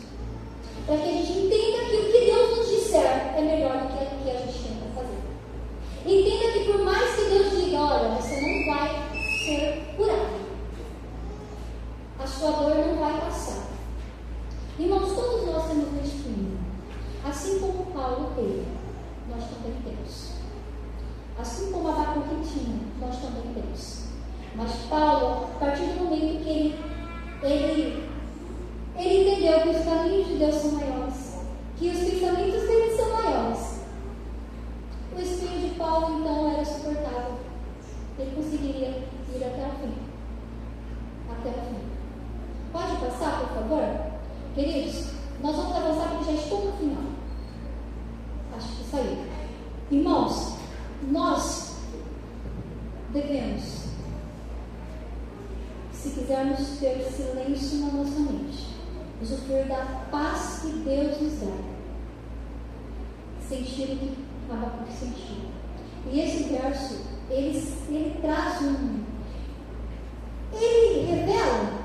para que a gente entenda que o que Deus nos disser é melhor do que o que a gente tenta fazer. Entenda que por mais que Deus diga: olha, você não vai ser curado, a sua dor não vai passar. Irmãos, todos nós temos um espinho. Assim como Paulo teve, nós também temos. Assim como Abacuque tinha, nós também temos. Mas Paulo, a partir do momento que ele entendeu que os caminhos de Deus são maiores, que os pensamentos dele são maiores, o espinho de Paulo então era suportável. Ele conseguiria ir até o fim. Até o fim. Pode passar, por favor? Queridos, nós vamos avançar porque já estou no final. Acho que saiu. Irmãos, nós devemos, se quisermos ter silêncio na nossa mente, usufruir da paz que Deus nos dá, sentir o que Abacuque sentiu. E esse verso, ele traz ele revela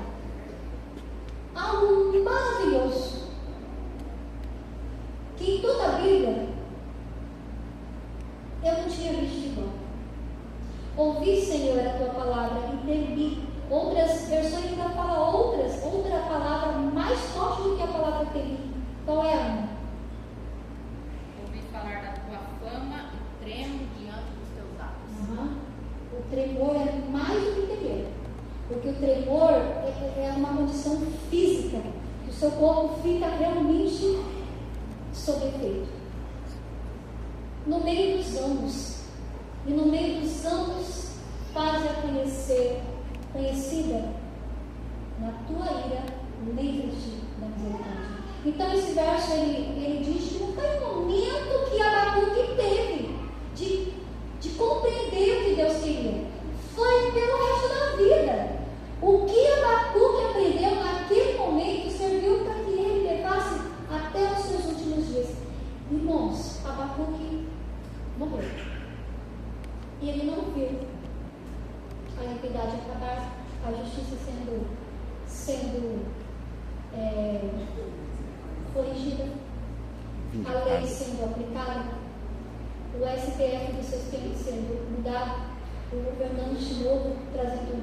algo maravilhoso, que em toda a Bíblia eu não tinha visto igual. Ouvi, Senhor, a tua palavra e temi. Outras versões ainda falam outra palavra mais forte do que a palavra temi. Qual é a minha? Ouvi falar da tua fama e tremo diante dos teus atos. O tremor é mais do que temer. Porque o tremor é uma condição física, que o seu corpo fica realmente sob efeito. No meio dos anos, e no meio dos anos, faz-a conhecida na tua ira, livre-te da misericórdia. Então esse verso ele diz que não foi um momento que Abacuque teve de compreender o que Deus queria. Foi pelo resto da vida. a lei sendo aplicada, o STF dos seus tempos sendo mudado, o governante novo trazendo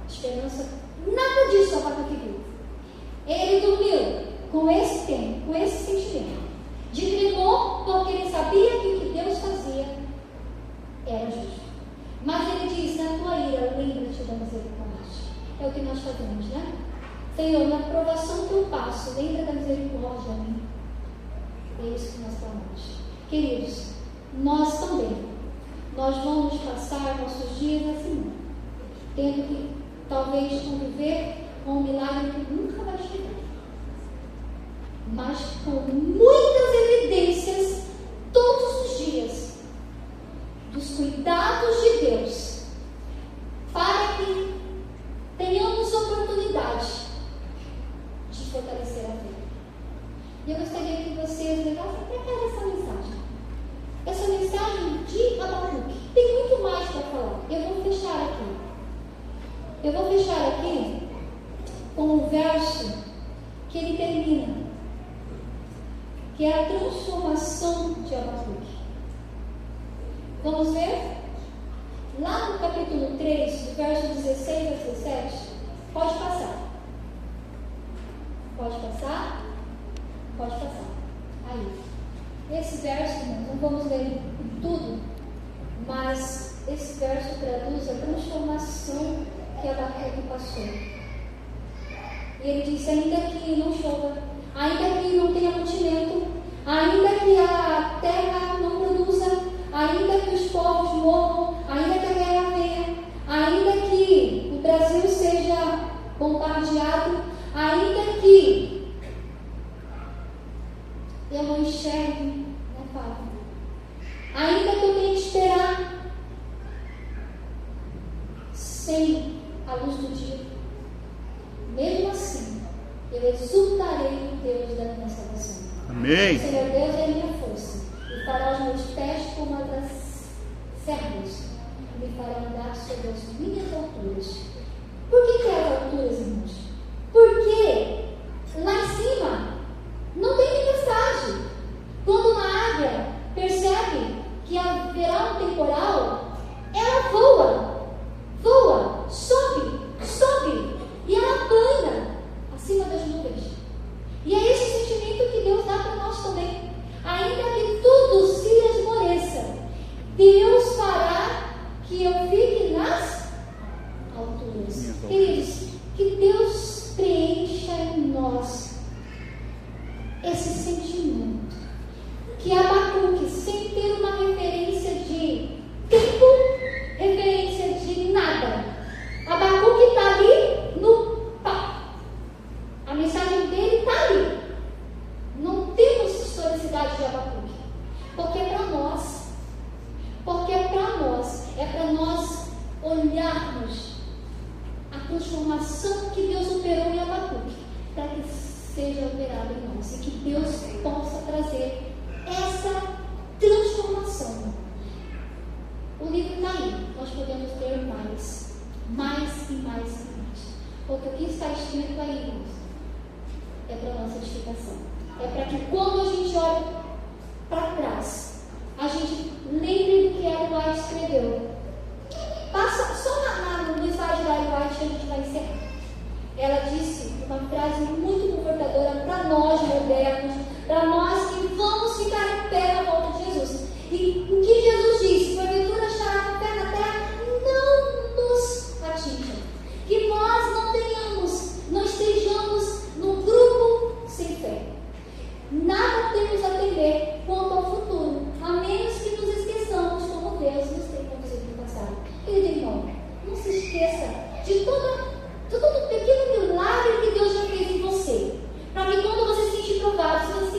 esperança, nada disso Abacuque viu. Ele dormiu com esse tempo, com esse sentimento de tremor, porque ele sabia que o que Deus fazia era justo. Mas ele diz: na tua ira, lembra-te da misericórdia. É o que nós fazemos, né? Senhor, na provação que eu passo, lembra da misericórdia a mim. É isso que nós falamos. Queridos, nós também, nós vamos passar nossos dias assim, tendo que talvez conviver com um milagre que nunca vai chegar, mas com muitas evidências todos os dias dos cuidados de Deus, para que tenhamos oportunidade de fortalecer a fé. E eu gostaria que vocês levassem para cá essa mensagem. Essa mensagem de Abacuque tem muito mais para falar. Eu vou fechar aqui com o verso que ele termina, que é a transformação de Abacuque. Vamos ver? Lá no capítulo 3, do verso 16 a 17, pode passar. Pode passar? Pode passar. Aí. Esse verso, irmãos, não vamos ler tudo, mas esse verso traduz a transformação que Abacuque passou. E ele disse: ainda que não chova, ainda que não tenha mantimento, ainda que a terra não produza, ainda que os povos morram, ainda que a guerra venha, ainda que o Brasil seja bombardeado, ainda que eu não enxergue, né, Fábio? Ainda que eu tenha que esperar sem a luz do dia, mesmo assim, eu exultarei no Deus da minha salvação. Amém. O Senhor Deus é a minha força, e fará os meus pés como a das servas, e me fará andar sobre as minhas alturas. Por que é as alturas, irmãos? Porque lá em cima não tem tempestade. Quando uma águia percebe que haverá um temporal, ela voa, sobe, e ela plana acima das nuvens. E é esse sentimento que Deus dá para nós também. Ainda que tudo se esmoreça, Deus fará que eu fique nas alturas. Queridos, que Deus preencha em nós esse sentimento. Que Abacuque, sem ter uma referência de tempo, referência de nada, Abacuque está ali no pá. A mensagem dele está ali. Não temos historicidade de Abacuque, porque é para nós. É para nós olharmos a transformação que Deus operou em Abacuque, para que seja operada em nós, e que Deus possa trazer essa transformação. O livro está aí, nós podemos ler mais e mais. Porque o que está escrito aí, irmãos, é para a nossa edificação. É para que quando a gente olha para trás, a gente lembre do que a Ellen White escreveu. Passa só no slide da Ellen White, a gente vai encerrar. Ela disse uma frase muito confortadora para nós modernos, para nós que vamos ficar em pé na volta de Jesus. E o que Jesus disse: porventura estará em pé na terra, não nos atinja. Que nós não estejamos num grupo sem fé. Nada temos a temer quanto ao futuro, a menos que nos esqueçamos como Deus nos tem conduzido no passado. Querido irmão, não se esqueça de todo pequeno milagre que Deus já fez em você, para que quando você se sentir provado, se você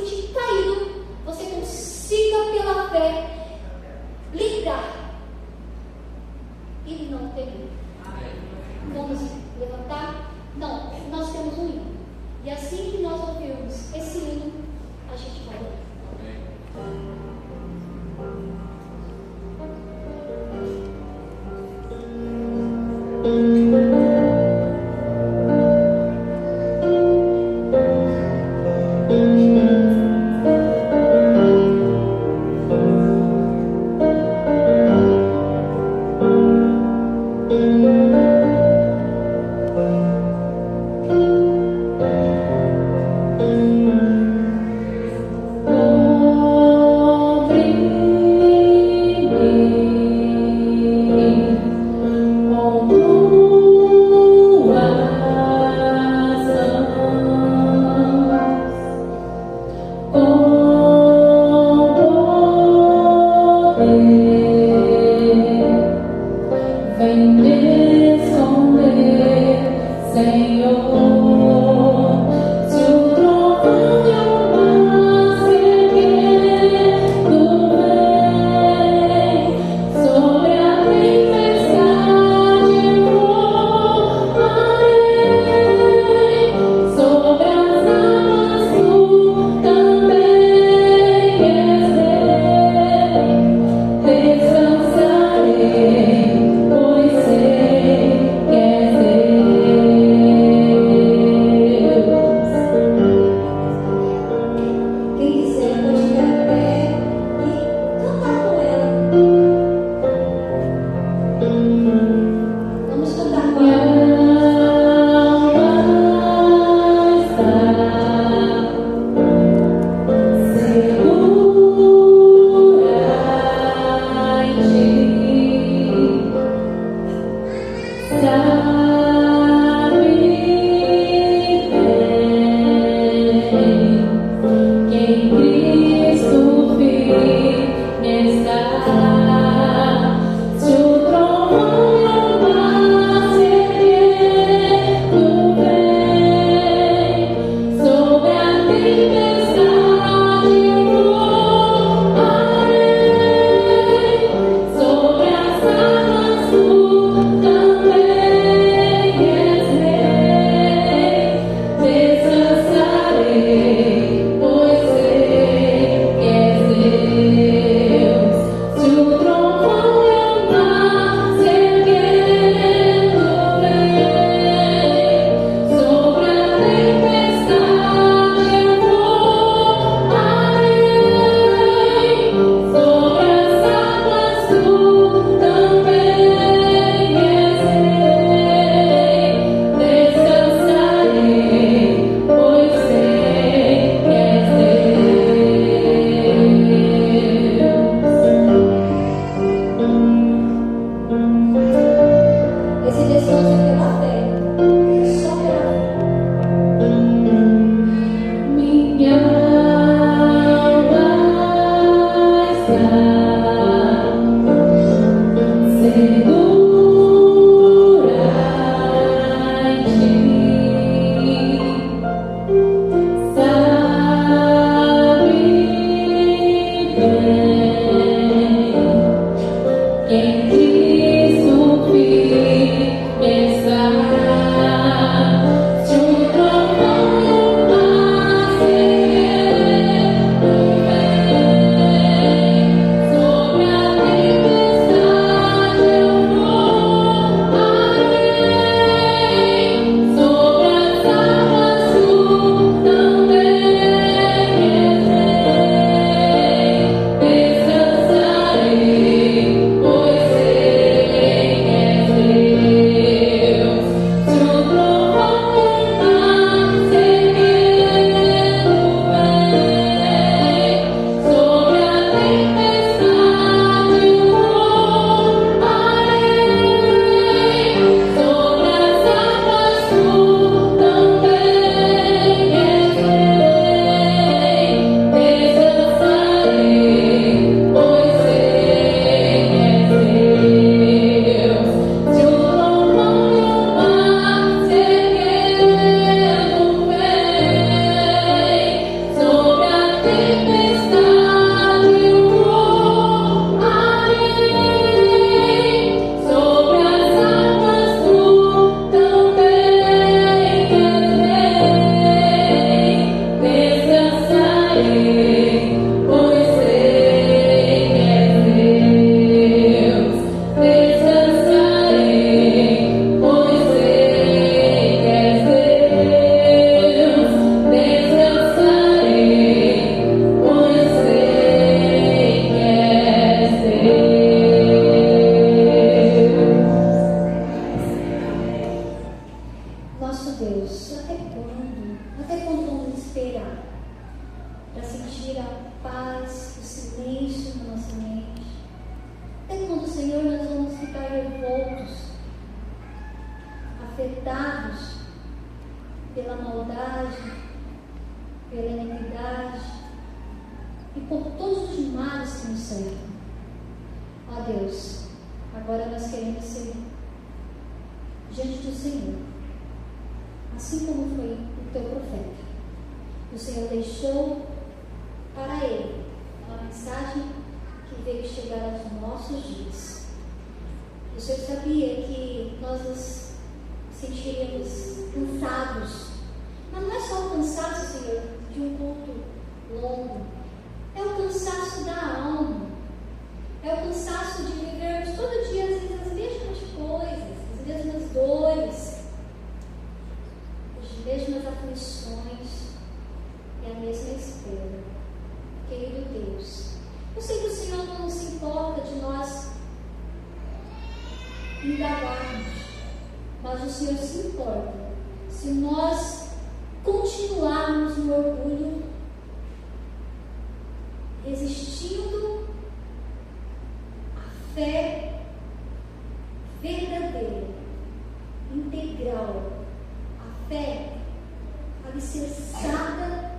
Alicerçada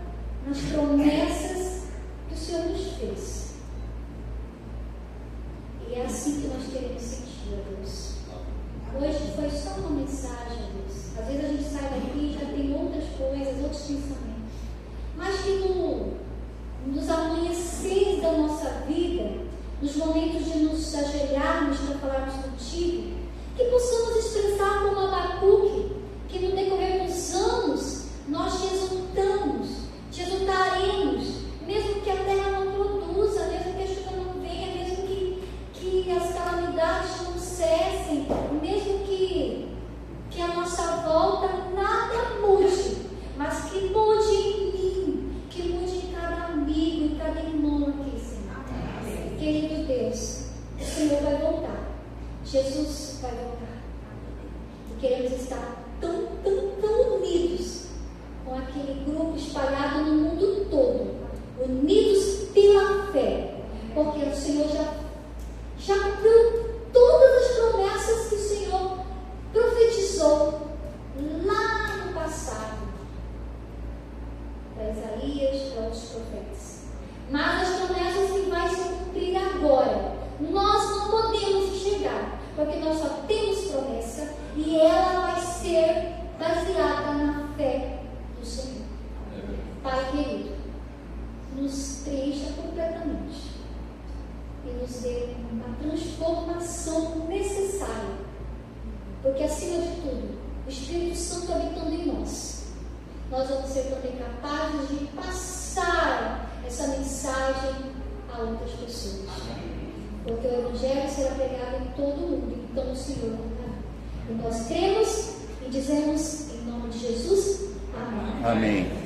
nas promessas pensamentos, mas que nos amanheceres da nossa vida, nos momentos de nos ajoelharmos para falarmos contigo, que possamos expressar como Abacuque, que no decorrer dos anos nós te exultaremos, mesmo que a terra não produza, mesmo que a chuva não venha, mesmo que as calamidades não cessem, mesmo que a nossa volta nada mude, mas que mude em mim, que mude em cada amigo, em cada irmão aqui, Senhor. Querido Deus, o Senhor vai voltar, Jesus vai voltar, e queremos estar tão unidos com aquele grupo espalhado no mundo todo, unidos pela fé, porque o Senhor já cumpriu todas as promessas que o Senhor profetizou lá no passado, para Isaías, para outros profetas. Mas as promessas que vai se cumprir agora, nós não podemos enxergar, porque nós só temos promessa e ela vai ser baseada na fé do Senhor. Pai querido, nos preencha completamente e nos dê uma transformação necessária, porque acima de tudo, o Espírito Santo habitando em nós, nós vamos ser também capazes de passar essa mensagem a outras pessoas, porque o Evangelho será pregado em todo o mundo, então o Senhor voltará. E nós cremos e dizemos em nome de Jesus, amém. Amém.